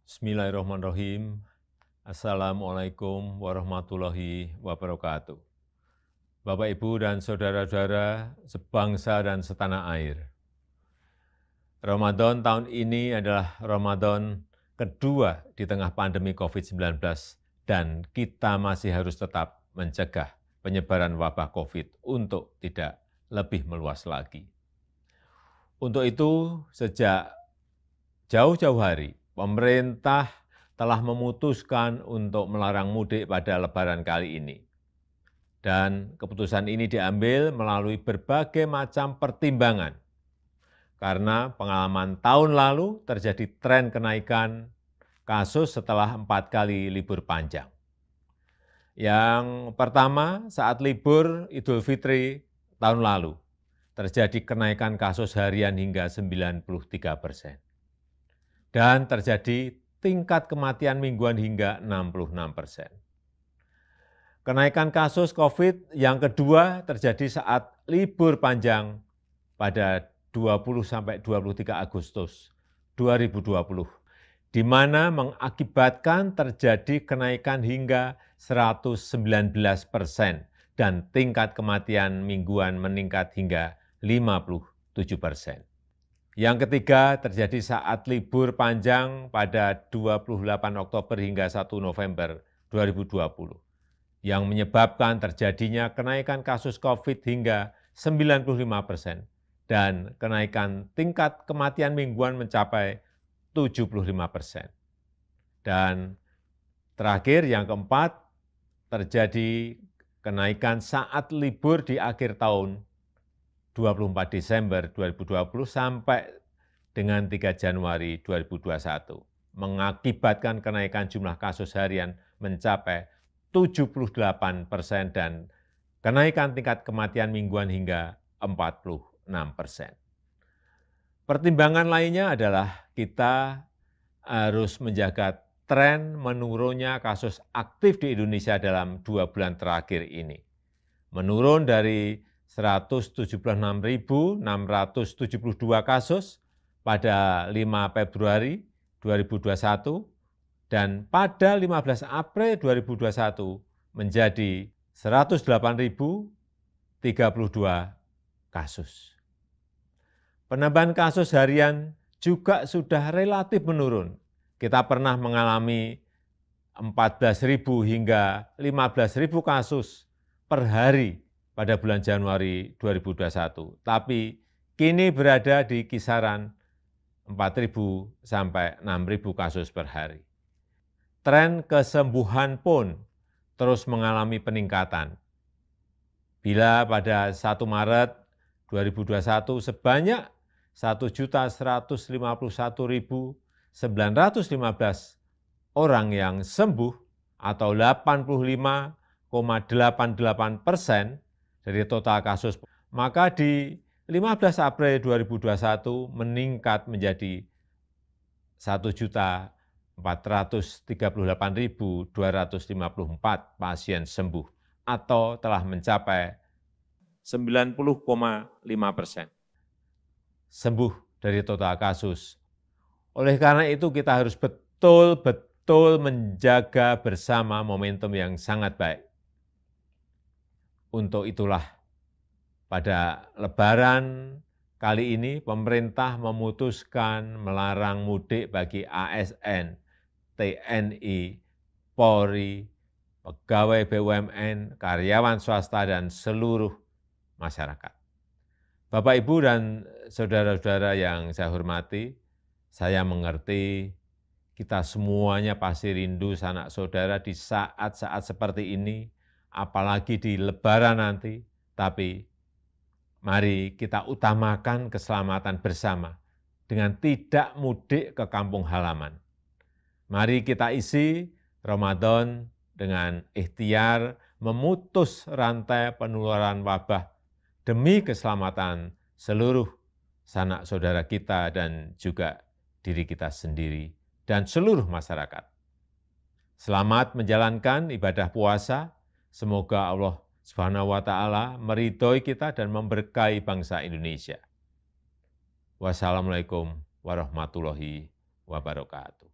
Bismillahirrahmanirrahim. Assalamualaikum warahmatullahi wabarakatuh. Bapak, Ibu, dan saudara-saudara sebangsa dan setanah air. Ramadan tahun ini adalah Ramadan kedua di tengah pandemi COVID-19 dan kita masih harus tetap mencegah penyebaran wabah COVID untuk tidak lebih meluas lagi. Untuk itu, sejak jauh-jauh hari, pemerintah telah memutuskan untuk melarang mudik pada Lebaran kali ini. Dan keputusan ini diambil melalui berbagai macam pertimbangan. Karena pengalaman tahun lalu terjadi tren kenaikan kasus setelah 4 kali libur panjang. Yang pertama, saat libur Idul Fitri tahun lalu, terjadi kenaikan kasus harian hingga 93%. Dan terjadi tingkat kematian mingguan hingga 66%. Kenaikan kasus COVID yang kedua terjadi saat libur panjang pada 20-23 Agustus 2020, di mana mengakibatkan terjadi kenaikan hingga 119% dan tingkat kematian mingguan meningkat hingga 57%. Yang ketiga terjadi saat libur panjang pada 28 Oktober hingga 1 November 2020, yang menyebabkan terjadinya kenaikan kasus COVID hingga 95% dan kenaikan tingkat kematian mingguan mencapai 75%. Dan terakhir, yang keempat, terjadi kenaikan saat libur di akhir tahun 24 Desember 2020 sampai dengan 3 Januari 2021, mengakibatkan kenaikan jumlah kasus harian mencapai 78% dan kenaikan tingkat kematian mingguan hingga 46%. Pertimbangan lainnya adalah kita harus menjaga tren menurunnya kasus aktif di Indonesia dalam 2 bulan terakhir ini. Menurun dari 176.672 kasus pada 5 Februari 2021 dan pada 15 April 2021 menjadi 108.032 kasus. Penambahan kasus harian juga sudah relatif menurun. Kita pernah mengalami 14.000 hingga 15.000 kasus per hari pada bulan Januari 2021, tapi kini berada di kisaran 4.000 sampai 6.000 kasus per hari. Tren kesembuhan pun terus mengalami peningkatan. Bila pada 1 Maret 2021 sebanyak 1.151.915 orang yang sembuh atau 85,88% dari total kasus, maka di 15 April 2021 meningkat menjadi 1.438.254 pasien sembuh atau telah mencapai 90,5% sembuh dari total kasus. Oleh karena itu kita harus betul-betul menjaga bersama momentum yang sangat baik. Untuk itulah pada Lebaran kali ini pemerintah memutuskan melarang mudik bagi ASN, TNI, Polri, pegawai BUMN, karyawan swasta, dan seluruh masyarakat. Bapak, Ibu, dan saudara-saudara yang saya hormati, saya mengerti kita semuanya pasti rindu sanak saudara di saat-saat seperti ini, apalagi di Lebaran nanti, tapi mari kita utamakan keselamatan bersama dengan tidak mudik ke kampung halaman. Mari kita isi Ramadan dengan ikhtiar memutus rantai penularan wabah demi keselamatan seluruh sanak saudara kita dan juga diri kita sendiri dan seluruh masyarakat. Selamat menjalankan ibadah puasa. Semoga Allah Subhanahu wa Ta'ala meridhoi kita dan memberkahi bangsa Indonesia. Wassalamualaikum warahmatullahi wabarakatuh.